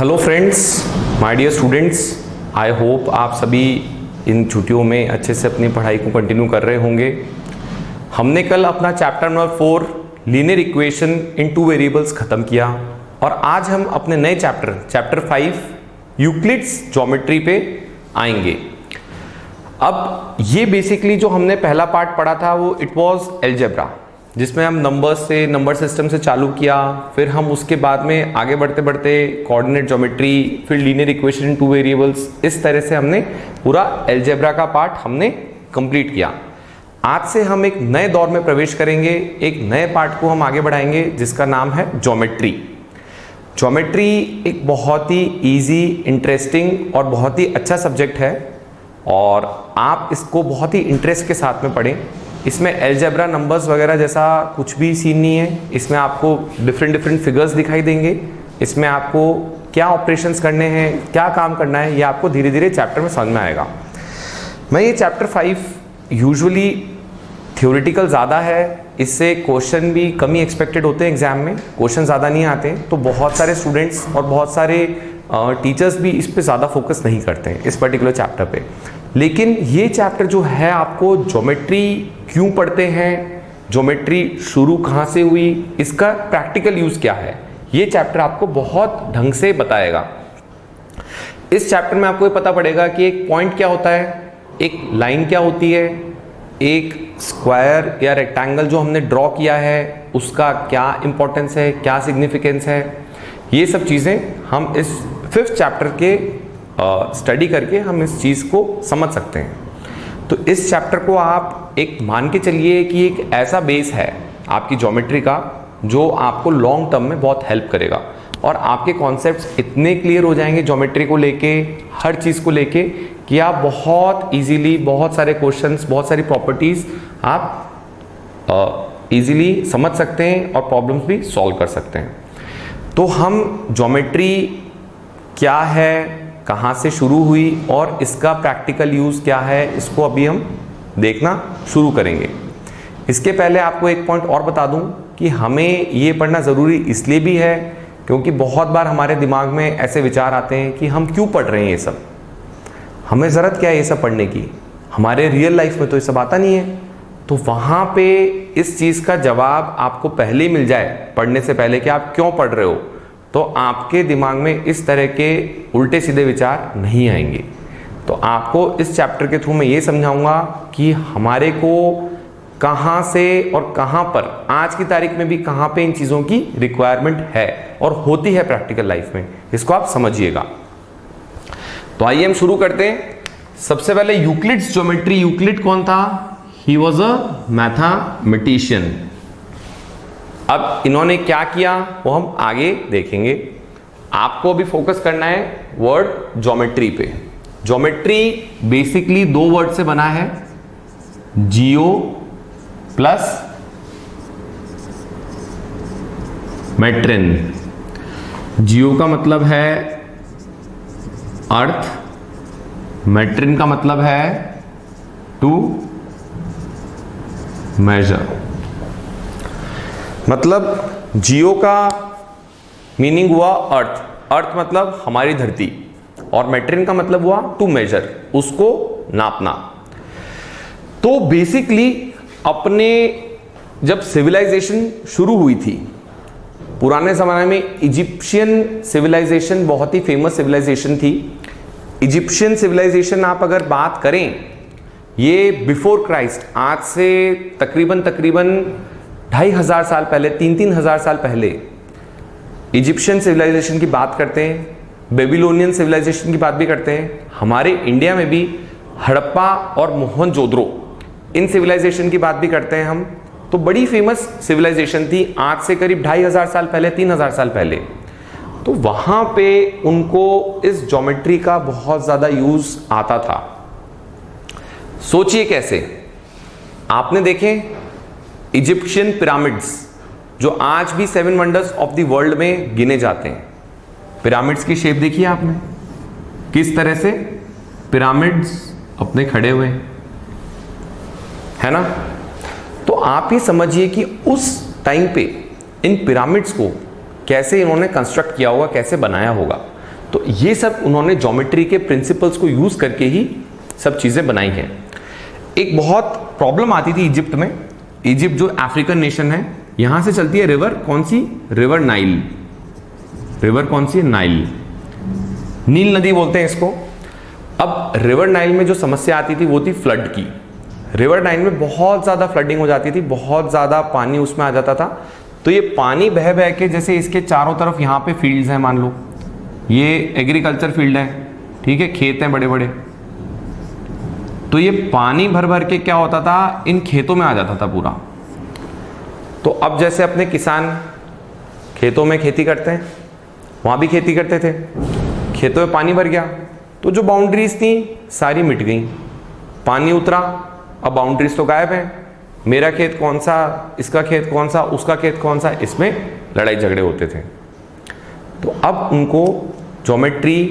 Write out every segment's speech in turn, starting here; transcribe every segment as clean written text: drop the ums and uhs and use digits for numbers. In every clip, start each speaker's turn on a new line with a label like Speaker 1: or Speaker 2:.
Speaker 1: Hello friends, my dear students, I hope आप सभी इन छुट्टियों में अच्छे से अपनी पढ़ाई को कंटिन्यू कर रहे होंगे। हमने कल अपना chapter number 4 linear equation in two variables ख़त्म किया और आज हम अपने नए चैप्टर 5 यूक्लिड्स ज्योमेट्री पे आएंगे। अब ये बेसिकली जो हमने पहला पार्ट पढ़ा था वो इट वाज अलजेब्रा, जिसमें हम नंबर सिस्टम से चालू किया, फिर हम उसके बाद में आगे बढ़ते बढ़ते कोऑर्डिनेट ज्योमेट्री, फिर linear equation in two variables, इस तरह से हमने पूरा अलजेब्रा का पार्ट हमने कंप्लीट किया। आज से हम एक नए दौर में प्रवेश करेंगे, एक नए पार्ट को हम आगे बढ़ाएंगे जिसका नाम है ज्योमेट्री। ज्योमेट्री एक बहुत ही इजी, इंटरेस्टिंग और बहुत ही अच्छा सब्जेक्ट है और आप इसको बहुत ही इंटरेस्ट के साथ में पढ़ें। इसमें अलजेब्रा, नंबर्स वगैरह जैसा कुछ भी सीन नहीं है। इसमें आपको डिफरेंट फिगर्स दिखाई देंगे। इसमें आपको क्या ऑपरेशंस करने हैं, क्या काम करना है, ये आपको धीरे धीरे चैप्टर में समझ में आएगा। मैं ये चैप्टर 5 यूजुअली थ्योरेटिकल ज़्यादा है, इससे क्वेश्चन भी कम ही एक्सपेक्टेड होते हैं एग्जाम में, क्वेश्चन ज़्यादा नहीं आते हैं, तो बहुत सारे स्टूडेंट्स और बहुत सारे टीचर्स भी इस पे ज़्यादा फोकस नहीं करते हैं इस पर्टिकुलर चैप्टर पे। लेकिन ये चैप्टर जो है, आपको ज्योमेट्री क्यों पढ़ते हैं, ज्योमेट्री शुरू कहाँ से हुई, इसका प्रैक्टिकल यूज़ क्या है, ये चैप्टर आपको बहुत ढंग से बताएगा। इस चैप्टर में आपको ये पता पड़ेगा कि एक पॉइंट क्या होता है, एक लाइन क्या होती है, एक स्क्वायर या रेक्टेंगल जो हमने ड्रॉ किया है उसका क्या इंपॉर्टेंस है, क्या सिग्निफिकेंस है, ये सब चीज़ें हम इस 5th चैप्टर के स्टडी करके हम इस चीज़ को समझ सकते हैं। तो इस चैप्टर को आप एक मान के चलिए कि एक ऐसा बेस है आपकी ज्योमेट्री का जो आपको लॉन्ग टर्म में बहुत हेल्प करेगा और आपके कॉन्सेप्ट्स इतने क्लियर हो जाएंगे ज्योमेट्री को लेके, हर चीज़ को लेके, कि आप बहुत इजीली बहुत सारे क्वेश्चंस, बहुत सारी प्रॉपर्टीज़ आप इजीली समझ सकते हैं और प्रॉब्लम्स भी सॉल्व कर सकते हैं। तो हम ज्योमेट्री क्या है, कहाँ से शुरू हुई और इसका प्रैक्टिकल यूज़ क्या है, इसको अभी हम देखना शुरू करेंगे। इसके पहले आपको एक पॉइंट और बता दूं कि हमें ये पढ़ना ज़रूरी इसलिए भी है क्योंकि बहुत बार हमारे दिमाग में ऐसे विचार आते हैं कि हम क्यों पढ़ रहे हैं ये सब, हमें ज़रूरत क्या है ये सब पढ़ने की, हमारे रियल लाइफ में तो ये सब आता नहीं है। तो वहाँ पे इस चीज़ का जवाब आपको पहले ही मिल जाए पढ़ने से पहले कि आप क्यों पढ़ रहे हो, तो आपके दिमाग में इस तरह के उल्टे सीधे विचार नहीं आएंगे। तो आपको इस चैप्टर के थ्रू मैं ये समझाऊंगा कि हमारे को कहाँ से और कहाँ पर आज की तारीख में भी कहाँ पे इन चीज़ों की रिक्वायरमेंट है और होती है प्रैक्टिकल लाइफ में, इसको आप समझिएगा। तो आइए हम शुरू करते हैं। सबसे पहले यूक्लिड्स ज्योमेट्री। यूक्लिड कौन था? He was a mathematician. अब इन्होंने क्या किया वो हम आगे देखेंगे। आपको अभी फोकस करना है वर्ड ज्योमेट्री पे। ज्योमेट्री बेसिकली 2 वर्ड से बना है, जियो प्लस मेट्रिन। जियो का मतलब है अर्थ, मेट्रिन का मतलब है टू मेजर। मतलब जियो का मीनिंग हुआ अर्थ, अर्थ मतलब हमारी धरती, और मेट्रिन का मतलब हुआ टू मेजर, उसको नापना। तो बेसिकली अपने जब सिविलाइजेशन शुरू हुई थी पुराने ज़माने में, इजिप्शियन सिविलाइजेशन बहुत ही फेमस सिविलाइजेशन थी। इजिप्शियन सिविलाइजेशन आप अगर बात करें, ये बिफोर क्राइस्ट, आज से तकरीबन 2500 साल पहले, 3,000 साल पहले इजिप्शियन सिविलाइजेशन की बात करते हैं, बेबीलोनियन सिविलाइजेशन की बात भी करते हैं। हमारे इंडिया में भी हड़प्पा और मोहनजोदड़ो, इन सिविलाइजेशन की बात भी करते हैं हम। तो बड़ी फेमस सिविलाइजेशन थी आज से करीब 2500 साल पहले, 3000 साल पहले। तो वहाँ पे उनको इस ज्योमेट्री का बहुत ज़्यादा यूज़ आता था। सोचिए कैसे, आपने देखे इजिप्शियन पिरामिड्स जो आज भी 7 वंडर्स ऑफ द वर्ल्ड में गिने जाते हैं। पिरामिड्स की शेप देखिए आपने, किस तरह से पिरामिड्स अपने खड़े हुए हैं, है ना। तो आप ये समझिए कि उस टाइम पे इन पिरामिड्स को कैसे इन्होंने कंस्ट्रक्ट किया होगा, कैसे बनाया होगा। तो ये सब उन्होंने ज्योमेट्री के प्रिंसिपल्स को यूज करके ही सब चीजें बनाई हैं। एक बहुत प्रॉब्लम आती थी इजिप्ट में। इजिप्ट जो अफ्रीकन नेशन है, यहां से चलती है रिवर, कौन सी? River Nile. रिवर कौन सी है? नाइल। नील नदी बोलते हैं इसको। अब रिवर नाइल में जो समस्या आती थी वो थी फ्लड की। रिवर नाइल में बहुत ज़्यादा फ्लडिंग हो जाती थी, बहुत ज़्यादा पानी उसमें आ जाता था। तो ये पानी बह बह के, जैसे इसके चारों तरफ यहाँ पे फील्ड्स हैं, मान लो ये एग्रीकल्चर फील्ड है, ठीक है, खेत हैं बड़े बड़े, तो ये पानी भर भर के क्या होता था, इन खेतों में आ जाता था पूरा। तो अब जैसे अपने किसान खेतों में खेती करते हैं, वहाँ भी खेती करते थे, खेतों में पानी भर गया तो जो बाउंड्रीज थी सारी मिट गई, पानी उतरा, अब बाउंड्रीज तो गायब है। मेरा खेत कौन सा, इसका खेत कौन सा, उसका खेत कौन सा, इसमें लड़ाई झगड़े होते थे। तो अब उनको ज्योमेट्री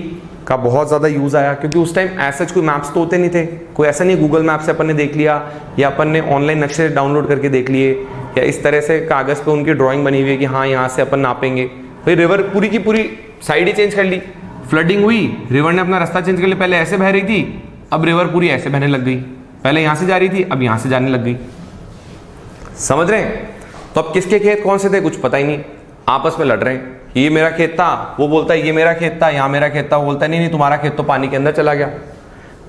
Speaker 1: का बहुत ज़्यादा यूज़ आया, क्योंकि उस टाइम ऐसा कोई मैप्स तो होते नहीं थे। कोई ऐसा नहीं गूगल मैप से अपन ने देख लिया या अपन ने ऑनलाइन नक्शे डाउनलोड करके देख लिए या इस तरह से कागज़ पे उनकी ड्राइंग बनी हुई है कि हाँ यहाँ से अपन नापेंगे। भाई रिवर पूरी की पूरी साइड ही चेंज कर ली, फ्लडिंग हुई, रिवर ने अपना रास्ता चेंज कर लिया। पहले ऐसे बह रही थी, अब रिवर पूरी ऐसे बहने लग गई। पहले यहाँ से जा रही थी, अब यहाँ से जाने लग गई। समझ रहे हैं? तो अब किसके खेत कौन से थे कुछ पता ही नहीं, आपस में लड़ रहे हैं। ये मेरा खेत था, वो बोलता है ये मेरा खेत था, यहाँ मेरा खेत था, वो बोलता है नहीं नहीं तुम्हारा खेत तो पानी के अंदर चला गया।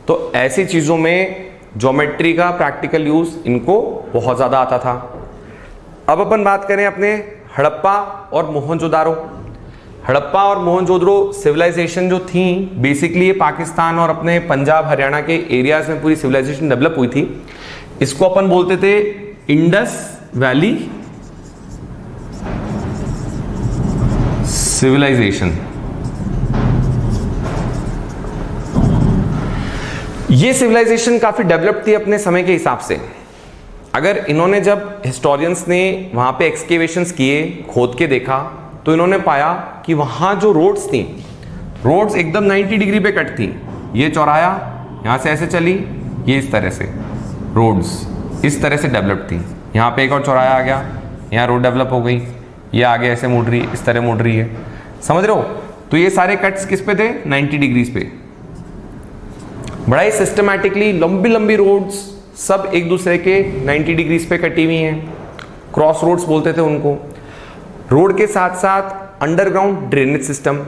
Speaker 1: तो ऐसी चीज़ों में ज्योमेट्री का प्रैक्टिकल यूज इनको बहुत ज़्यादा आता था। अब अपन बात करें अपने हड़प्पा और मोहनजोदारो। हड़प्पा और मोहनजोदड़ो सिविलाइजेशन जो थी, बेसिकली ये पाकिस्तान और अपने पंजाब हरियाणा के एरियाज में पूरी सिविलाइजेशन डेवलप हुई थी। इसको अपन बोलते थे इंडस वैली सिविलाइजेशन। ये सिविलाइजेशन काफी डेवलप थी अपने समय के हिसाब से। अगर इन्होंने, जब हिस्टोरियंस ने वहां पे एक्सकेवेशंस किए, खोद के देखा, तो इन्होंने पाया कि वहां जो रोड्स थी, रोड्स एकदम 90 डिग्री पे कट थी। ये चौराया यहां से ऐसे चली, ये इस तरह से रोड्स इस तरह से डेवलप थी। यहाँ पे एक और चौराया आ गया, यहाँ रोड डेवलप हो गई, ये आगे ऐसे मुड़ रही है, इस तरह मुड़ रही है। समझ रहे हो? तो ये सारे कट्स किस पे थे? 90 डिग्रीज पे। बड़ा ही सिस्टमैटिकली लंबी लंबी रोड्स सब एक दूसरे के 90 डिग्रीज पे कटी हुई हैं। क्रॉस रोड्स बोलते थे उनको। रोड के साथ साथ underground drainage system.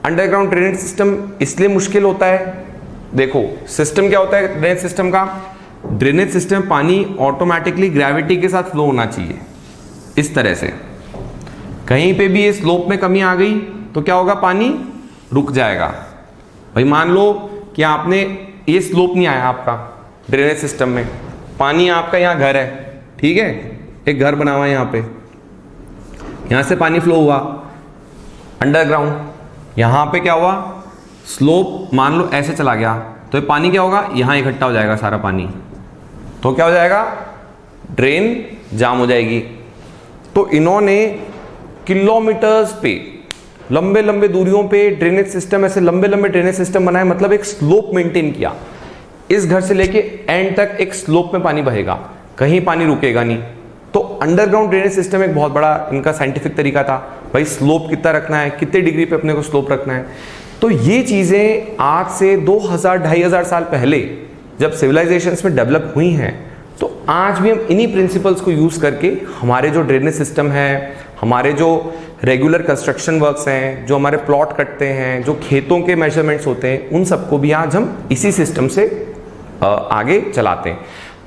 Speaker 1: Underground drainage system इसलिए मुश्किल होता है, देखो सिस्टम क्या होता है ड्रेनेज सिस्टम का। ड्रेनेज सिस्टम पानी ऑटोमेटिकली ग्रेविटी के साथ फ्लो होना चाहिए इस तरह से। कहीं पे भी ये स्लोप में कमी आ गई तो क्या होगा, पानी रुक जाएगा। भाई मान लो कि आपने, ये स्लोप नहीं आया आपका ड्रेनेज सिस्टम में, पानी आपका यहाँ घर है, ठीक है, एक घर बना हुआ है यहाँ पे, यहाँ से पानी फ्लो हुआ अंडरग्राउंड। यहाँ पे क्या हुआ, स्लोप मान लो ऐसे चला गया, तो ये पानी क्या होगा, यहाँ इकट्ठा हो जाएगा सारा पानी, तो क्या हो जाएगा, ड्रेन जाम हो जाएगी। तो इन्होंने किलोमीटर्स पे, लंबे लंबे दूरियों पे ड्रेनेज सिस्टम, ऐसे लंबे लंबे ड्रेनेज सिस्टम बनाए, मतलब एक स्लोप मेंटेन किया। इस घर से लेके एंड तक एक स्लोप में पानी बहेगा, कहीं पानी रुकेगा नहीं। तो अंडरग्राउंड ड्रेनेज सिस्टम एक बहुत बड़ा इनका साइंटिफिक तरीका था, भाई स्लोप कितना रखना है, कितने डिग्री पे अपने को स्लोप रखना है। तो ये चीजें आज से 2000-2500 साल पहले जब सिविलाइजेशंस में डेवलप हुई हैं, तो आज भी हम इन्हीं प्रिंसिपल्स को यूज करके हमारे जो ड्रेनेज सिस्टम है, हमारे जो रेगुलर कंस्ट्रक्शन वर्क्स हैं, जो हमारे प्लॉट कटते हैं, जो खेतों के मेजरमेंट्स होते हैं, उन सबको भी आज हम इसी सिस्टम से आगे चलाते हैं।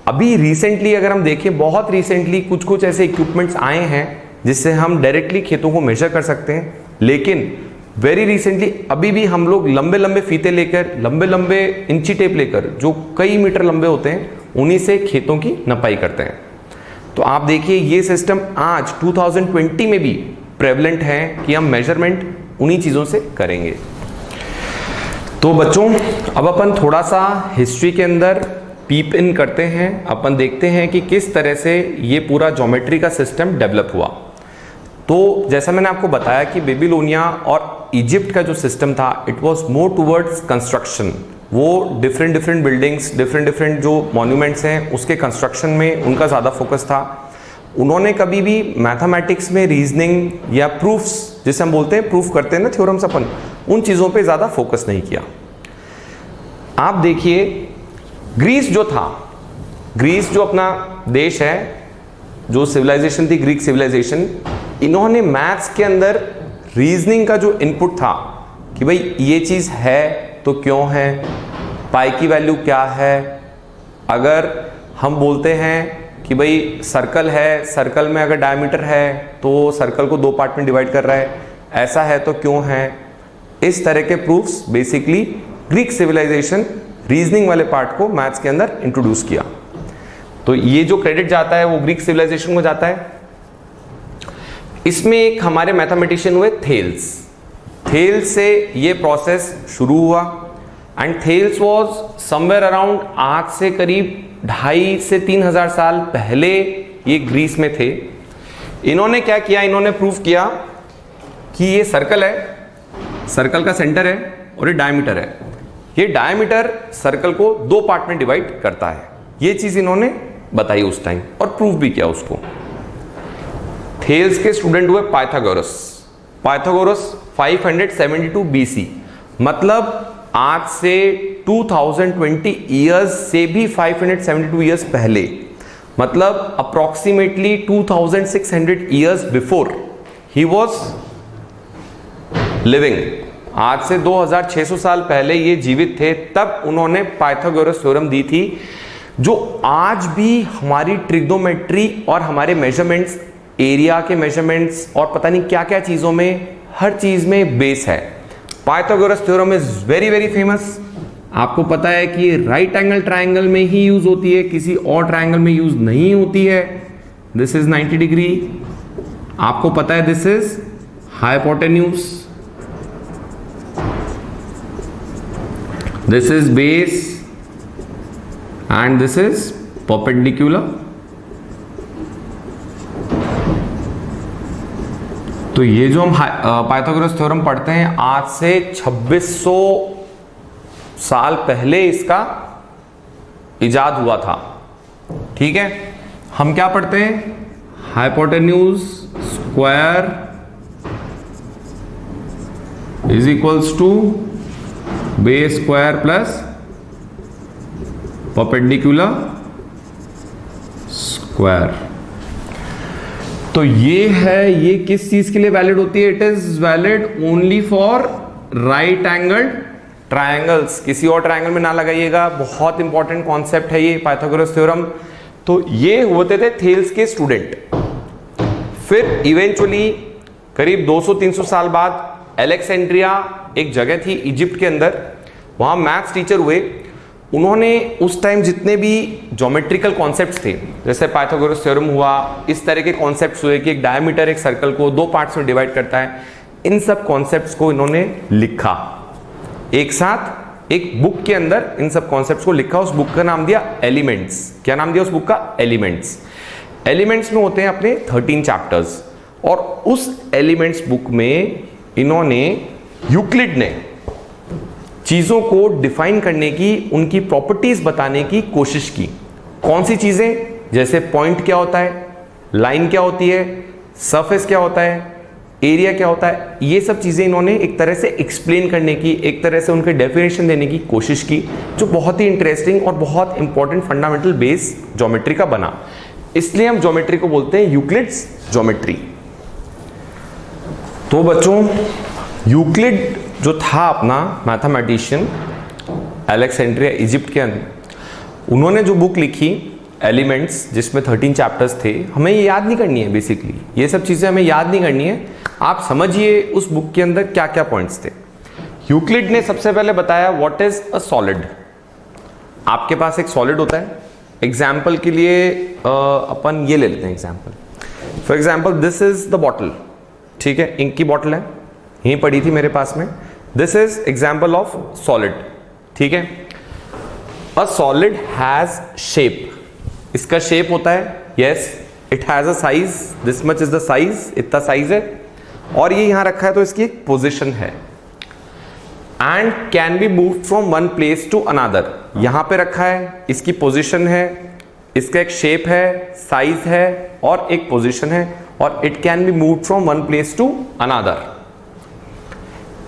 Speaker 1: अभी रिसेंटली अगर हम देखें, बहुत रिसेंटली कुछ कुछ ऐसे इक्विपमेंट्स आए हैं जिससे हम डायरेक्टली खेतों को मेजर कर सकते हैं, लेकिन वेरी रिसेंटली अभी भी हम लोग लंबे लंबे फीते लेकर, लंबे लंबे इंची टेप लेकर, जो कई मीटर लंबे होते हैं, उन्हीं से खेतों की नपाई करते हैं। तो आप देखिए ये सिस्टम आज 2020 में भी प्रेवलेंट है कि हम मेजरमेंट उन्हीं चीज़ों से करेंगे। तो बच्चों अब अपन थोड़ा सा हिस्ट्री के अंदर पीप इन करते हैं, अपन देखते हैं कि किस तरह से ये पूरा ज्योमेट्री का सिस्टम डेवलप हुआ। तो जैसा मैंने आपको बताया कि बेबीलोनिया और इजिप्ट का जो सिस्टम था, it was more towards construction. वो डिफरेंट बिल्डिंग्स, डिफरेंट जो मॉन्यूमेंट्स हैं उसके कंस्ट्रक्शन में उनका ज़्यादा फोकस था। उन्होंने कभी भी मैथमेटिक्स में रीजनिंग या प्रूफ्स, जिसे हम बोलते हैं प्रूफ करते हैं ना थ्योरम्स अपन, उन चीज़ों पे ज़्यादा फोकस नहीं किया। आप देखिए ग्रीस जो था, ग्रीस जो अपना देश है, जो सिविलाइजेशन थी ग्रीक सिविलाइजेशन, इन्होंने मैथ्स के अंदर रीजनिंग का जो इनपुट था कि भाई ये चीज़ है तो क्यों है, पाई की वैल्यू क्या है, अगर हम बोलते हैं कि भाई सर्कल है, सर्कल में अगर डायमीटर है तो सर्कल को 2 पार्ट में डिवाइड कर रहा है, ऐसा है तो क्यों है, इस तरह के proofs basically Greek civilisation reasoning वाले पार्ट को मैथ्स के अंदर इंट्रोड्यूस किया। तो ये जो क्रेडिट जाता है वो ग्रीक सिविलाइजेशन को जाता है। इसमें एक हमारे मैथमेटिशियन हुए थेल्स, थेल्स से ये प्रोसेस शुरू हुआ and Thales was somewhere around आज से करीब 2,500 से 3,000 साल पहले ये ग्रीस में थे। इन्होंने क्या किया, इन्होंने प्रूव किया कि ये सर्कल है, सर्कल का सेंटर है और ये डायमीटर है, ये डायमीटर सर्कल को 2 पार्ट में डिवाइड करता है। ये चीज इन्होंने बताई उस टाइम और प्रूव भी किया उसको। थेल्स के स्टूडेंट हुए पाइथागोरस। पाइथागोरस 572 BC, मतलब आज से 2020 ईयर्स से भी 572 ईयर्स पहले, मतलब approximately 2600 years before he was living. आज से 2600 साल पहले ये जीवित थे, तब उन्होंने पाइथागोरस थ्योरम दी थी, जो आज भी हमारी ट्रिग्नोमेट्री और हमारे मेजरमेंट्स, एरिया के मेजरमेंट्स और पता नहीं क्या क्या चीजों में, हर चीज में बेस है। Pythagoras theorem is very very famous. आपको पता है कि राइट एंगल ट्राइंगल में ही यूज होती है, किसी और ट्राइंगल में यूज नहीं होती है। This is 90 degree. आपको पता है this is hypotenuse, this is base and this is perpendicular. तो ये जो हम पाइथागोरस थ्योरम पढ़ते हैं, आज से 2600 साल पहले इसका इजाद हुआ था। ठीक है, हम क्या पढ़ते हैं, hypotenuse square is equals to base square plus perpendicular square. तो ये है, ये किस चीज के लिए वैलिड होती है, it is valid only for right angle triangles. किसी और ट्रायंगल में ना लगाइएगा, बहुत इंपॉर्टेंट कॉन्सेप्ट है ये पाइथागोरस थ्योरम। तो ये होते थे थेल्स के स्टूडेंट। फिर इवेंचुअली करीब 200-300 साल बाद अलेक्जेंड्रिया एक जगह थी इजिप्ट के अंदर, वहां मैथ्स टीचर हुए। उन्होंने उस टाइम जितने भी ज्योमेट्रिकल कॉन्सेप्ट्स थे, जैसे पाइथागोरस थ्योरम हुआ, इस तरह के कॉन्सेप्ट्स हुए कि एक डायमीटर एक सर्कल को 2 पार्ट्स में डिवाइड करता है, इन सब कॉन्सेप्ट्स को इन्होंने लिखा एक साथ एक बुक के अंदर। इन सब कॉन्सेप्ट्स को लिखा, उस बुक का नाम दिया एलिमेंट्स। क्या नाम दिया उस बुक का, एलिमेंट्स। एलिमेंट्स में होते हैं अपने 13 चैप्टर्स, और उस एलिमेंट्स बुक में इन्होंने, यूक्लिड ने चीजों को डिफाइन करने की, उनकी प्रॉपर्टीज बताने की कोशिश की। कौन सी चीजें, जैसे पॉइंट क्या होता है, लाइन क्या होती है, सरफेस क्या होता है, एरिया क्या होता है, ये सब चीजें इन्होंने एक तरह से एक्सप्लेन करने की, एक तरह से उनके डेफिनेशन देने की कोशिश की, जो बहुत ही इंटरेस्टिंग और बहुत इंपॉर्टेंट फंडामेंटल बेस ज्योमेट्री का बना। इसलिए हम ज्योमेट्री को बोलते हैं यूक्लिड्स ज्योमेट्री। तो बच्चों, यूक्लिड जो था अपना मैथमेटिशियन अलेक्जेंड्रिया इजिप्ट के अंदर, उन्होंने जो बुक लिखी एलिमेंट्स, जिसमें 13 चैप्टर्स थे, हमें ये याद नहीं करनी है। बेसिकली ये सब चीजें हमें याद नहीं करनी है, आप समझिए उस बुक के अंदर क्या क्या पॉइंट्स थे। यूक्लिड ने सबसे पहले बताया व्हाट इज अ सॉलिड। आपके पास एक सॉलिड होता है, एग्जाम्पल के लिए अपन ये ले लेते हैं example. For example this is the bottle, ठीक है, इंक की बॉटल है, यहीं पड़ी थी मेरे पास में। This is example of solid, ठीक है। अ सॉलिड हैज शेप, इसका शेप होता है, yes, it has a size, this much is the size, इतना साइज है, और ये यहां रखा है तो इसकी एक पोजिशन है। And can be move from one place to another, यहां पे रखा है, इसकी पोजिशन है, इसका एक शेप है, साइज है और एक पोजिशन है, और it can be move from one place to another.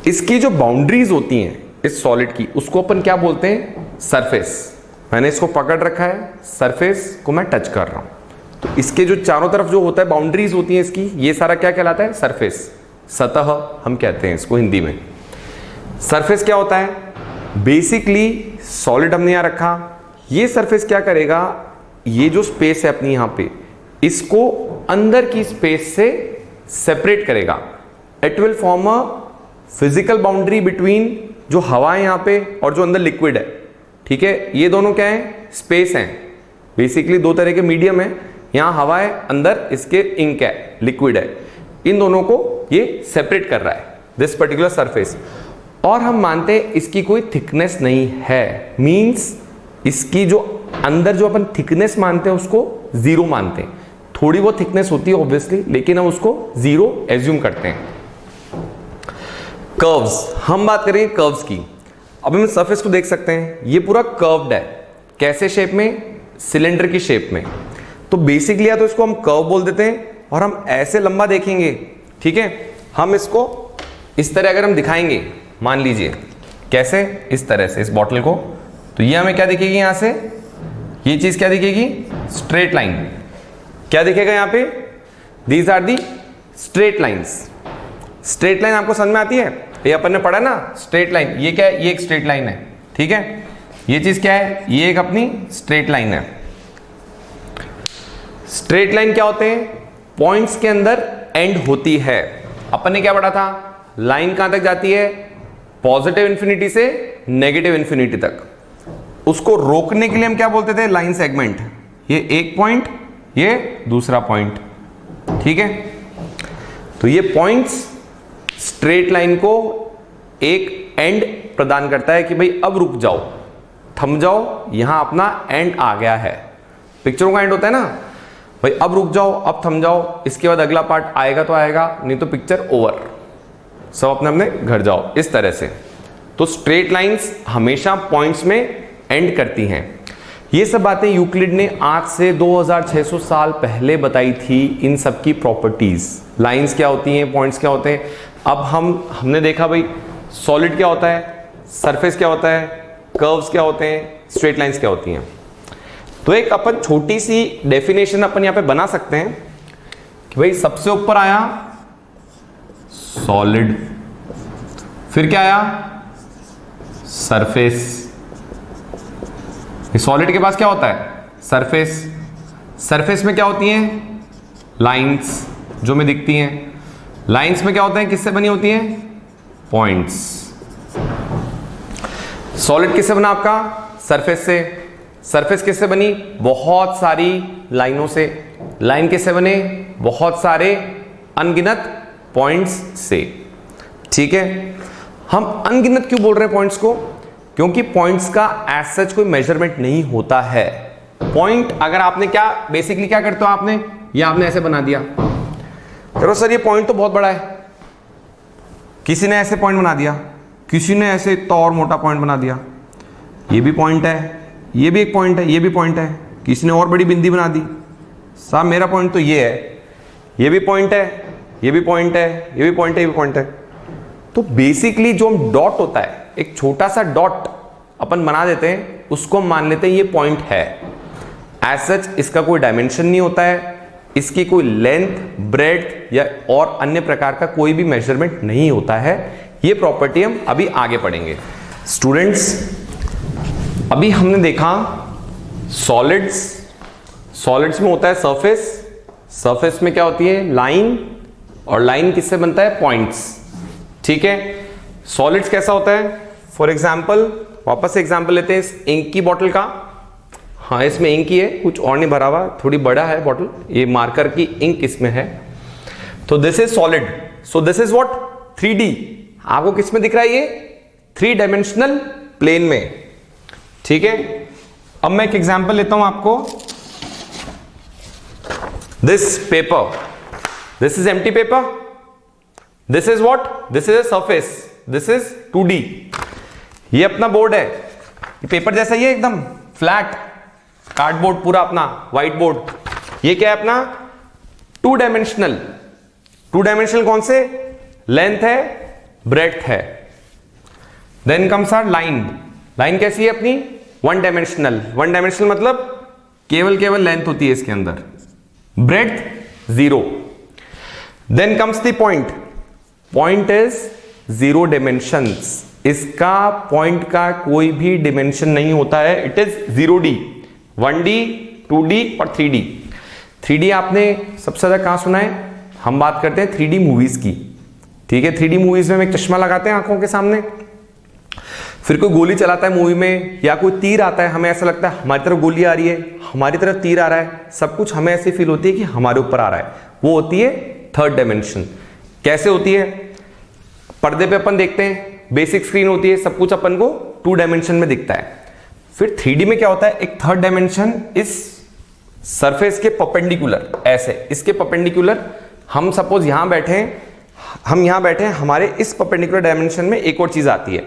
Speaker 1: इसकी जो बाउंड्रीज होती हैं इस सॉलिड की, उसको अपन क्या बोलते हैं? सरफेस। मैंने इसको पकड़ रखा है, सरफेस को मैं टच कर रहा हूं, तो इसके जो चारों तरफ जो होता है बाउंड्रीज होती हैं इसकी, ये सारा क्या कहलाता है? सरफेस। सतह हम कहते हैं इसको हिंदी में। सरफेस क्या होता है? बेसिकली सॉलिड हमने यहां रखा, ये सरफेस क्या करेगा? ये जो स्पेस है अपनी यहां पे, इसको अंदर की स्पेस से सेपरेट करेगा। It will form a physical boundary between जो हवा है यहां पे और जो अंदर लिक्विड है। ठीक है, ये दोनों क्या है? स्पेस हैं। बेसिकली दो तरह के मीडियम है, यहां हवा है, अंदर इसके इंक है, लिक्विड है। इन दोनों को ये सेपरेट कर रहा है, दिस पर्टिकुलर सरफेस। और हम मानते हैं इसकी कोई थिकनेस नहीं है, मींस इसकी जो अंदर जो अपन थिकनेस मानते हैं उसको जीरो मानते हैं। थोड़ी बहुत थिकनेस होती है ऑब्वियसली, लेकिन हम उसको जीरो एज्यूम करते हैं। कर्व्स, हम बात करेंगे कर्व्स की। अब हम सरफेस को देख सकते हैं, ये पूरा कर्व्ड है। कैसे शेप में? सिलेंडर की शेप में। तो बेसिकली या तो इसको हम कर्व बोल देते हैं, और हम ऐसे लंबा देखेंगे, ठीक है, हम इसको इस तरह अगर हम दिखाएंगे, मान लीजिए कैसे, इस तरह से इस बॉटल को, तो ये हमें क्या दिखेगी? यहां से ये चीज क्या दिखेगी? Straight line. क्या दिखेगा यहां पे? These are the straight lines. Straight line आपको समझ में आती है? ये अपन ने पढ़ा ना, स्ट्रेट लाइन। ये क्या है? ये एक स्ट्रेट लाइन है, ठीक है। ये चीज क्या है? ये एक अपनी स्ट्रेट लाइन है। स्ट्रेट लाइन क्या होते हैं? पॉइंट्स के अंदर एंड होती है। अपन ने क्या पढ़ा था? लाइन कहां तक जाती है? पॉजिटिव इंफिनिटी से नेगेटिव इंफिनिटी तक। उसको रोकने के लिए हम क्या बोलते थे? Line segment. ये एक पॉइंट, ये दूसरा पॉइंट, ठीक है। तो ये पॉइंट्स स्ट्रेट लाइन को एक एंड प्रदान करता है कि भाई अब रुक जाओ, थम जाओ, यहां अपना एंड आ गया है। पिक्चरों का एंड होता है ना भाई, अब रुक जाओ, अब थम जाओ, इसके बाद अगला पार्ट आएगा तो आएगा, नहीं तो पिक्चर ओवर, सब अपने अपने घर जाओ, इस तरह से। तो स्ट्रेट लाइंस हमेशा पॉइंट्स में एंड करती हैं। ये सब बातें यूक्लिड ने आज से 2600 साल पहले बताई थी, इन सब की प्रॉपर्टीज। लाइंस क्या होती हैं, पॉइंट्स क्या होते हैं। अब हमने देखा भाई सॉलिड क्या होता है, सरफेस क्या होता है, कर्व्स क्या होते हैं, स्ट्रेट लाइंस क्या होती हैं। तो एक अपन छोटी सी डेफिनेशन अपन यहां पे बना सकते हैं कि भाई सबसे ऊपर आया सॉलिड, फिर क्या आया? सरफेस। सॉलिड के पास क्या होता है? सरफेस। सरफेस में क्या होती हैं? लाइंस, जो में दिखती हैं। लाइंस में क्या होते हैं? किससे बनी होती हैं? पॉइंट्स। सॉलिड किससे बना आपका? सरफेस से। सरफेस किससे बनी? बहुत सारी लाइनों से। लाइन किससे बने? बहुत सारे अनगिनत पॉइंट्स से, ठीक है। हम अनगिनत क्यों बोल रहे हैं पॉइंट्स को? क्योंकि पॉइंट्स का एज सच कोई मेजरमेंट नहीं होता है। पॉइंट अगर आपने क्या बेसिकली क्या करते हो, आपने ये आपने ऐसे बना दिया, चलो सर ये पॉइंट तो बहुत बड़ा है, किसी ने ऐसे पॉइंट बना दिया, किसी ने ऐसे इतना और मोटा पॉइंट बना दिया, ये भी पॉइंट है, ये भी एक पॉइंट है, ये भी पॉइंट है, किसी ने और बड़ी बिंदी बना दी। साहब मेरा पॉइंट तो ये है, ये भी पॉइंट है, ये भी पॉइंट है, ये भी पॉइंट है, ये भी पॉइंट है। तो बेसिकली जो हम डॉट होता है, एक छोटा सा डॉट अपन बना देते हैं, उसको हम मान लेते हैं ये पॉइंट है। एज सच इसका कोई डायमेंशन नहीं होता है, इसकी कोई लेंथ, ब्रेड्थ या और अन्य प्रकार का कोई भी मेजरमेंट नहीं होता है। ये प्रॉपर्टी हम अभी आगे पढ़ेंगे। स्टूडेंट्स, अभी हमने देखा सॉलिड्स, सॉलिड्स में होता है सरफेस, सरफेस में क्या होती है? लाइन, और लाइन किससे बनता है? पॉइंट्स, ठीक है। सॉलिड्स कैसा होता है? फॉर एग्जाम्पल, वापस से एग्जाम्पल लेते हैं इस इंक की बॉटल का। हाँ, इसमें इंक ही है, कुछ और नहीं भरा हुआ, थोड़ी बड़ा है बॉटल, ये मार्कर की इंक इसमें है। तो this is solid, so this is what? 3D। आपको किस में दिख रहा है? ये 3 डायमेंशनल प्लेन में, ठीक है। अब मैं एक एग्जाम्पल लेता हूं आपको। This paper, this is empty paper, this is what? This is a surface, this is 2D। ये अपना बोर्ड है, ये पेपर जैसा ही है, एकदम फ्लैट कार्डबोर्ड पूरा अपना व्हाइट बोर्ड। ये क्या है अपना? 2 डायमेंशनल। 2 डायमेंशनल कौन से? लेंथ है, ब्रेड्थ है, then comes our line. Line कैसी है अपनी? One dimensional. वन डायमेंशनल मतलब केवल लेंथ होती है इसके अंदर, breadth zero. Then comes the point. Point is zero dimensions. इसका पॉइंट का कोई भी डिमेंशन नहीं होता है, it is 0D, 1D, 2D और 3D। 3D आपने सबसे ज्यादा कहां सुना है? हम बात करते हैं 3D मूवीज की, ठीक है। 3D मूवीज में हम एक चश्मा लगाते हैं आंखों के सामने, फिर कोई गोली चलाता है मूवी में, या कोई तीर आता है, हमें ऐसा लगता है हमारी तरफ गोली आ रही है, हमारी तरफ तीर आ रहा है, सब कुछ हमें ऐसी फील होती है कि हमारे ऊपर आ रहा है। वो होती है थर्ड डायमेंशन। कैसे होती है? पर्दे पे अपन देखते हैं, बेसिक स्क्रीन होती है, सब कुछ अपन को 2 डायमेंशन में दिखता है। फिर 3D में क्या होता है? एक थर्ड डायमेंशन इस सरफेस के परपेंडिकुलर, ऐसे इसके परपेंडिकुलर। हम सपोज यहां बैठे हैं, हमारे इस परपेंडिकुलर डायमेंशन में एक और चीज आती है।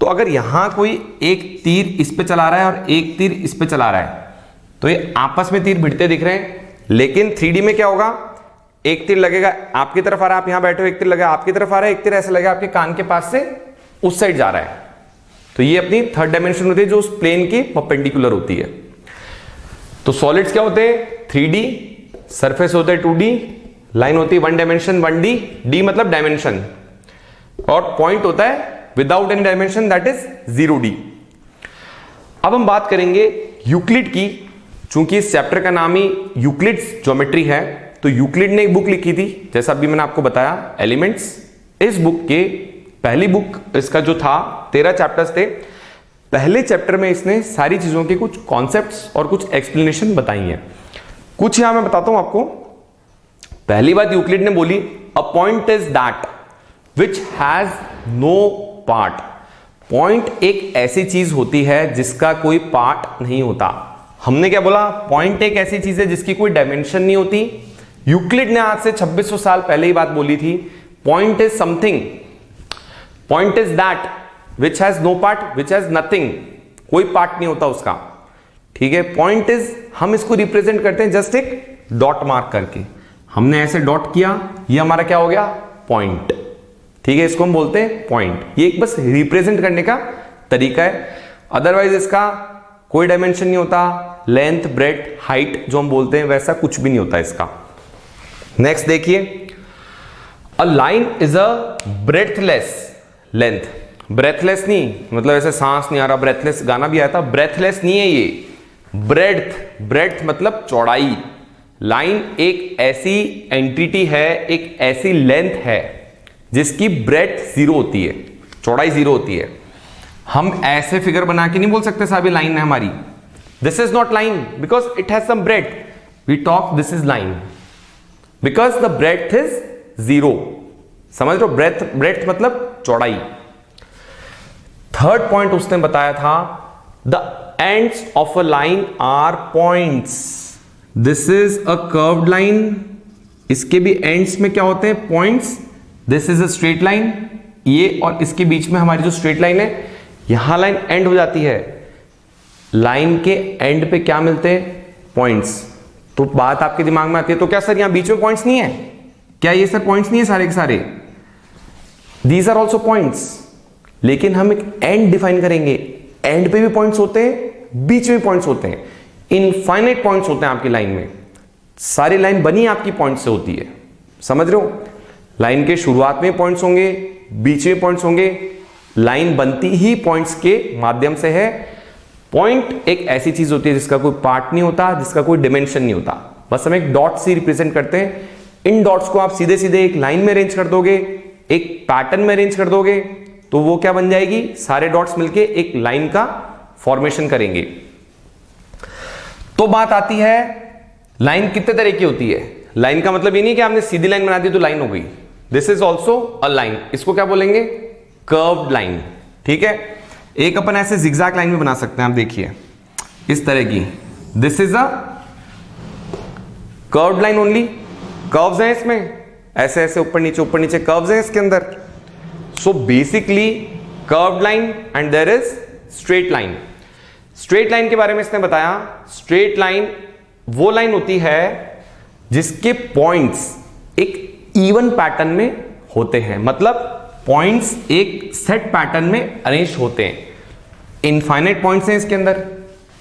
Speaker 1: तो अगर यहां कोई एक तीर इस पे चला रहा है और एक तीर इस पे चला रहा है, तो ये आपस में तीर भिड़ते दिख रहे हैं। लेकिन 3D में क्या होगा? एक तीर लगेगा आपकी तरफ आ रहा है, आप यहां बैठे हो, एक तीर लगेगा आपकी तरफ आ रहा है, एक तीर ऐसे लगेगा आपके कान के पास से उस साइड जा रहा है। तो ये अपनी थर्ड डायमेंशन होती है जो उस प्लेन की परपेंडिकुलर होती है। तो सॉलिड्स क्या होते हैं? 3D, सरफेस होते हैं 2D, लाइन होती है 1 डायमेंशन 1D, D मतलब डायमेंशन, और पॉइंट होता है without any dimension, that is 0D। अब हम बात करेंगे यूक्लिड की। चूंकि इस चैप्टर का नाम ही यूक्लिड्स ज्योमेट्री है, तो यूक्लिड ने एक बुक लिखी थी, जैसा अभी मैंने आपको बताया, एलिमेंट्स। इस बुक के पहली बुक, इसका जो था 13 चैप्टर्स थे। पहले चैप्टर में इसने सारी चीजों के कुछ कॉन्सेप्ट्स और कुछ एक्सप्लेनेशन बताई हैं। कुछ यहां मैं बताता हूं आपको। पहली बात यूक्लिड ने बोली, a point is that which has no part. Point एक ऐसी चीज होती है जिसका कोई पार्ट नहीं होता। हमने क्या बोला? पॉइंट एक ऐसी चीज है जिसकी कोई डायमेंशन नहीं होती। यूक्लिड ने आज से 2600 साल पहले ही बात बोली थी, point is something, point is that which has no part, which has nothing, कोई पार्ट नहीं होता उसका, ठीक है। पॉइंट इज, हम इसको रिप्रेजेंट करते हैं जस्ट एक डॉट मार्क करके। हमने ऐसे डॉट किया, ये हमारा क्या हो गया? पॉइंट, ठीक है। इसको हम बोलते हैं पॉइंट। ये एक बस रिप्रेजेंट करने का तरीका है। अदरवाइज इसका कोई डायमेंशन नहीं होता, लेंथ, ब्रेड्थ, हाइट जो हम बोलते हैं वैसा कुछ भी नहीं होता इसका। नेक्स्ट देखिए, a line is a breathless length. Breathless नहीं मतलब ऐसे सांस नहीं आ रहा, ब्रेथलेस गाना भी आया था, ब्रेथलेस नहीं है ये, ब्रेड्थ। ब्रेड्थ मतलब चौड़ाई। लाइन एक ऐसी एंटिटी है, एक ऐसी लेंथ है जिसकी ब्रेड्थ 0 होती है, चौड़ाई 0 होती है। हम ऐसे फिगर बना के नहीं बोल सकते साहब ये लाइन है हमारी, this is not line because it has some breadth. We talk this is line because the breadth is 0। समझ लो, ब्रेड्थ मतलब चौड़ाई। थर्ड पॉइंट उसने बताया था, the ends of a line are points. This is a curved line, इसके भी ends में क्या होते हैं? Points. This is a straight line, ये और इसके बीच में हमारी जो स्ट्रेट लाइन है, यहां लाइन एंड हो जाती है। लाइन के एंड पे क्या मिलते हैं? पॉइंट्स। तो बात आपके दिमाग में आती है, तो क्या सर यहां बीच में पॉइंट्स नहीं है? क्या ये सर पॉइंट्स नहीं है सारे के सारे? These are also points. लेकिन हम एक एंड डिफाइन करेंगे, एंड पे भी पॉइंट्स होते हैं, बीच में पॉइंट्स होते हैं, इनफाइनाइट पॉइंट्स होते हैं आपकी लाइन में। सारी लाइन बनी आपकी पॉइंट से होती है, समझ रहे हो? लाइन के शुरुआत में पॉइंट्स होंगे, बीच में पॉइंट्स होंगे, लाइन बनती ही पॉइंट्स के माध्यम से है। पॉइंट एक ऐसी चीज होती है जिसका कोई पार्ट नहीं होता, जिसका कोई डिमेंशन नहीं होता, बस हम एक डॉट से रिप्रेजेंट करते हैं। इन डॉट्स को आप सीधे सीधे एक लाइन में अरेंज कर दोगे, एक पैटर्न में अरेंज कर दोगे, तो वो क्या बन जाएगी? सारे डॉट्स मिलके एक लाइन का फॉर्मेशन करेंगे। तो बात आती है, लाइन कितने तरह की होती है? लाइन का मतलब ये नहीं कि आपने सीधी लाइन बना दी तो लाइन हो गई। This is also a line, इसको क्या बोलेंगे? कर्व्ड लाइन, ठीक है। एक अपन ऐसे जिगजैग लाइन में बना सकते हैं, आप देखिए इस तरह की, this is a curved line only. Curves हैं इसमें, ऐसे ऐसे ऊपर नीचे कर्व्स हैं इसके अंदर। So basically curved line and there is straight line. Straight line के बारे में इसने बताया, स्ट्रेट लाइन वो लाइन होती है जिसके पॉइंट्स एक इवन पैटर्न में होते हैं, मतलब पॉइंट्स एक सेट पैटर्न में अरेंज होते हैं। इनफाइनाइट पॉइंट्स हैं इसके अंदर,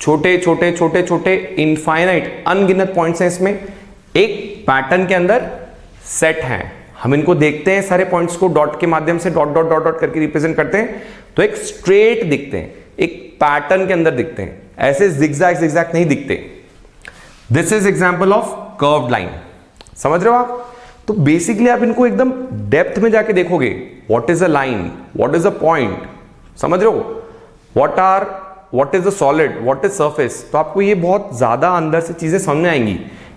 Speaker 1: छोटे छोटे छोटे छोटे इनफाइनाइट अनगिनत पॉइंट्स हैं इसमें, एक पैटर्न के अंदर सेट हैं। हम इनको देखते हैं, सारे पॉइंट्स को डॉट के माध्यम से डॉट डॉट डॉट डॉट करके रिप्रेजेंट करते हैं, तो एक स्ट्रेट दिखते हैं, एक पैटर्न के अंदर दिखते हैं, ऐसे जिगजैग जिगजैग नहीं दिखते। This is example of curved line. समझ रहे हो आप? तो बेसिकली आप इनको एकदम डेप्थ में जाके देखोगे, what is a line, what is a point, समझ रहे हो, what is a solid, what is surface, तो आपको ये बहुत ज्यादा अंदर से चीजें समझ में आएंगी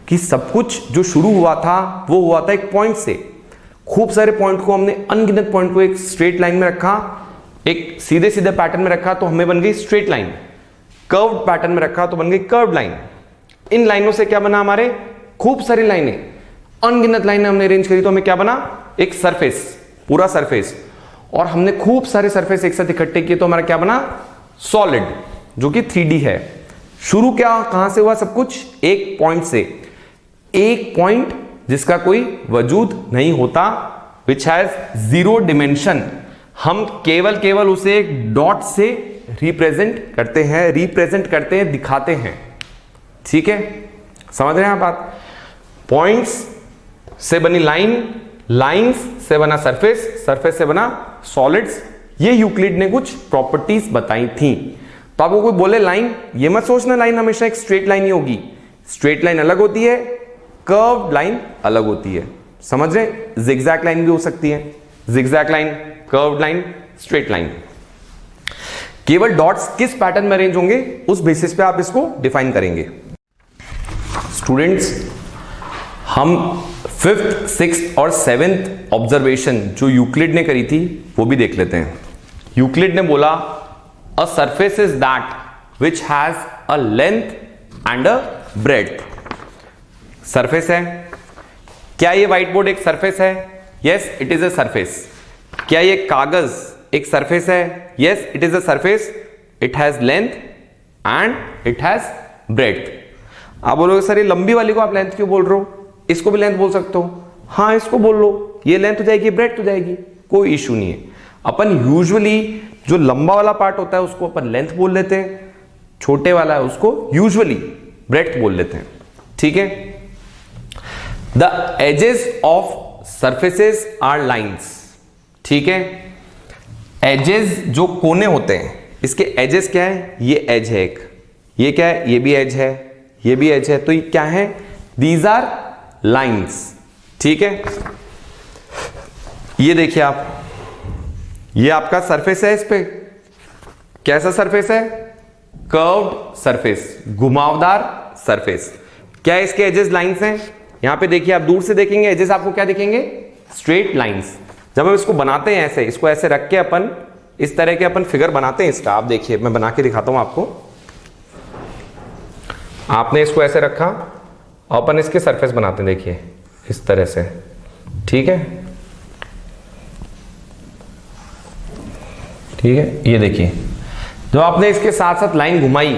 Speaker 1: कि सब कुछ जो शुरू हुआ था वो हुआ था एक पॉइंट से। खूब सारे पॉइंट को हमने, अनगिनत पॉइंट को एक स्ट्रेट लाइन में रखा, एक सीधे सीधे पैटर्न में रखा तो हमें बन गई स्ट्रेट लाइन, कर्व्ड पैटर्न में रखा तो बन गई कर्व्ड लाइन। इन लाइनों से क्या बना, हमारे खूब सारी लाइनें, अनगिनत लाइनें हमने अरेंज करी तो हमें क्या बना, एक सरफेस, पूरा सरफेस। और हमने खूब सारे सरफेस एक साथ इकट्ठे किए तो हमारा क्या बना, सॉलिड, जो कि 3D है। शुरू क्या, कहां से हुआ सब कुछ, एक पॉइंट से, एक पॉइंट जिसका कोई वजूद नहीं होता, विच हैज 0 डिमेंशन। हम केवल उसे एक डॉट से रिप्रेजेंट करते हैं, दिखाते हैं। ठीक है, समझ रहे हैं आप बात? पॉइंट्स से बनी लाइन, लाइंस से बना सरफेस, सरफेस से बना सॉलिड्स। ये यूक्लिड ने कुछ प्रॉपर्टीज बताई थी। तो आपको कोई बोले लाइन, ये मत सोचना लाइन हमेशा एक स्ट्रेट लाइन ही होगी। स्ट्रेट लाइन अलग होती है, कर्व्ड लाइन अलग होती है। समझ रहे? जिगजैग लाइन भी हो सकती है, zigzag line, curved line, straight line. केवल डॉट्स किस पैटर्न में अरेंज होंगे उस बेसिस पे आप इसको डिफाइन करेंगे। स्टूडेंट्स, हम 5th, 6th और 7th ऑब्जर्वेशन जो यूक्लिड ने करी थी वो भी देख लेते हैं। यूक्लिड ने बोला a surface is that which has a length and a breadth. Surface है, क्या ये व्हाइट बोर्ड एक सरफेस है? Yes, it is a surface. क्या ये कागज एक सरफेस है? Yes, it is a surface. It has length and it has breadth. आप बोलोगे सर ये लंबी वाली को आप लेंथ क्यों बोल रहे हो, इसको भी लेंथ बोल सकते हो। हाँ, इसको बोल लो, ये लेंथ हो जाएगी, ब्रेड्थ हो जाएगी, कोई इशू नहीं है। अपन यूजुअली जो लंबा वाला पार्ट होता है उसको अपन लेंथ बोल लेते हैं, छोटे वाला है उसको यूजुअली ब्रेड्थ बोल लेते हैं। ठीक है। The edges of surfaces are lines. ठीक है, एजेस जो कोने होते हैं, इसके एजेस क्या है, ये एज है एक, ये क्या है, ये भी एज है, ये भी एज है, तो ये क्या है, दीज आर लाइंस। ठीक है, ये देखिए आप, ये आपका सरफेस है, इस पे कैसा सरफेस है, कर्व्ड सरफेस, घुमावदार सरफेस। क्या इसके एजेस लाइंस हैं? यहां पे देखिए, आप दूर से देखेंगे एजेस आपको क्या दिखेंगे, स्ट्रेट लाइंस। जब हम इसको बनाते हैं ऐसे, इसको ऐसे रख के अपन इस तरह के अपन फिगर बनाते हैं इसका, आप देखिए मैं बना के दिखाता हूं आपको। आपने इसको ऐसे रखा और अपन इसके सरफेस बनाते हैं, देखिए इस तरह से। ठीक है, ठीक है, ये देखिए जब आपने इसके साथ साथ लाइन घुमाई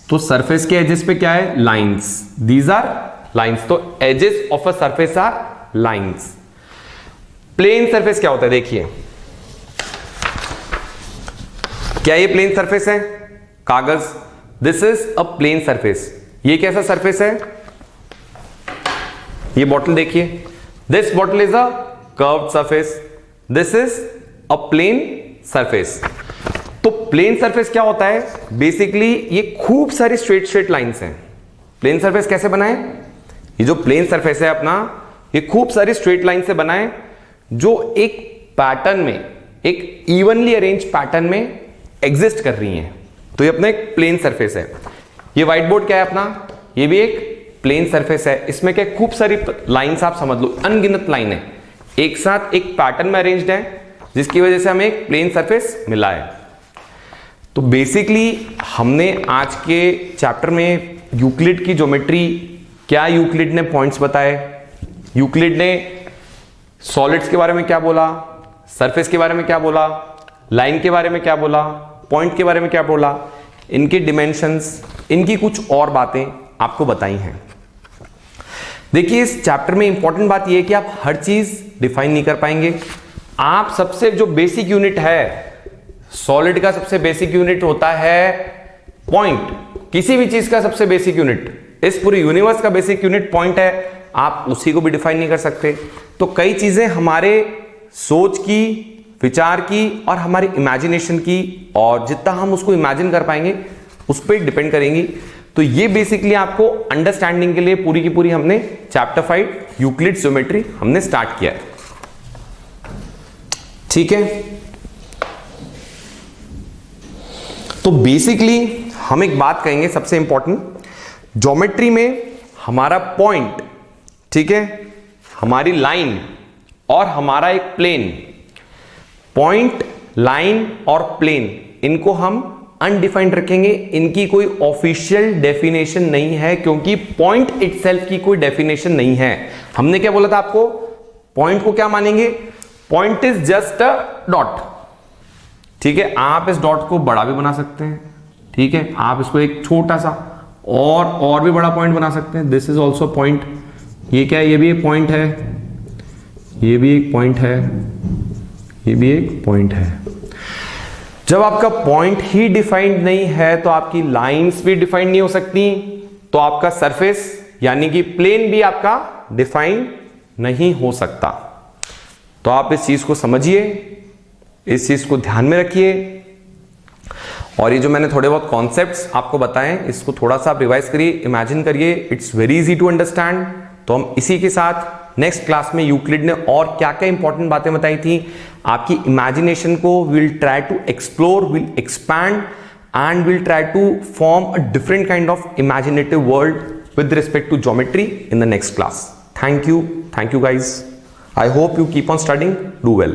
Speaker 1: तो सरफेस के एजेस पे क्या है, लाइंस, दीज आर लाइंस। तो edges of a surface are lines. Plane surface क्या होता है, देखिए क्या ये प्लेन सरफेस है, कागज, this is a plane surface. ये कैसा सरफेस है, ये बॉटल देखिए, this bottle is a curved surface, this is a plane surface. तो प्लेन सरफेस क्या होता है, बेसिकली ये खूब सारी स्ट्रेट लाइंस हैं। प्लेन सरफेस कैसे बनाए, ये जो प्लेन सरफेस है अपना, ये खूब सारी स्ट्रेट लाइन से बनाए जो एक पैटर्न में, एक इवनली अरेंज पैटर्न में एग्जिस्ट कर रही हैं। तो ये अपना एक प्लेन सरफेस है। ये व्हाइट बोर्ड क्या है अपना, ये भी एक प्लेन सरफेस है। इसमें क्या खूब सारी लाइंस, आप समझ लो अनगिनत लाइन है, एक साथ एक पैटर्न में अरेंज्ड है, जिसकी वजह से हमें एक प्लेन सरफेस मिला है। तो बेसिकली हमने आज के चैप्टर में यूक्लिड की ज्योमेट्री, क्या यूक्लिड ने पॉइंट्स बताए, यूक्लिड ने सॉलिड्स के बारे में क्या बोला, सरफेस के बारे में क्या बोला, लाइन के बारे में क्या बोला, पॉइंट के बारे में क्या बोला, इनके डिमेंशंस, इनकी कुछ और बातें आपको बताई हैं। देखिए इस चैप्टर में इंपॉर्टेंट बात यह है कि आप हर चीज डिफाइन नहीं कर पाएंगे, आप सबसे जो बेसिक यूनिट है सॉलिड का, सबसे बेसिक यूनिट होता है पॉइंट। किसी भी चीज का सबसे बेसिक यूनिट, इस पूरे यूनिवर्स का बेसिक यूनिट पॉइंट है। आप उसी को भी डिफाइन नहीं कर सकते। तो कई चीजें हमारे सोच की, विचार की और हमारी इमेजिनेशन की, और जितना हम उसको इमेजिन कर पाएंगे उस पर डिपेंड करेंगी। तो ये बेसिकली आपको अंडरस्टैंडिंग के लिए पूरी की पूरी हमने चैप्टर 5 यूक्लिड ज्योमेट्री हमने स्टार्ट किया है। ठीक है, तो बेसिकली हम एक बात कहेंगे सबसे इंपॉर्टेंट, ज्योमेट्री में हमारा पॉइंट, ठीक है, हमारी लाइन और हमारा एक प्लेन, पॉइंट, लाइन और प्लेन, इनको हम अनडिफाइंड रखेंगे। इनकी कोई ऑफिशियल डेफिनेशन नहीं है, क्योंकि पॉइंट इटसेल्फ की कोई डेफिनेशन नहीं है। हमने क्या बोला था आपको, पॉइंट को क्या मानेंगे, point is just a dot. ठीक है, आप इस डॉट को बड़ा भी बना सकते हैं, ठीक है, आप इसको एक छोटा सा और भी बड़ा पॉइंट बना सकते हैं। This is also point. ये क्या है, ये भी एक पॉइंट है, ये भी एक पॉइंट है, ये भी एक पॉइंट है। जब आपका पॉइंट ही डिफाइंड नहीं है तो आपकी लाइंस भी डिफाइंड नहीं हो सकती, तो आपका सरफेस यानी कि प्लेन भी आपका डिफाइंड नहीं हो सकता। तो आप इस चीज को समझिए, इस चीज को ध्यान में रखिए, और ये जो मैंने थोड़े बहुत कॉन्सेप्ट्स आपको बताएं, इसको थोड़ा सा आप रिवाइज करिए, इमेजिन करिए। It's very easy to understand. तो हम इसी के साथ नेक्स्ट क्लास में यूक्लिड ने और क्या क्या इंपॉर्टेंट बातें बताई थी, आपकी इमेजिनेशन को will try to explore, will expand and will try to form a different kind of imaginative world with respect to geometry in the next class. Thank you guys. I hope you keep on studying. Do well.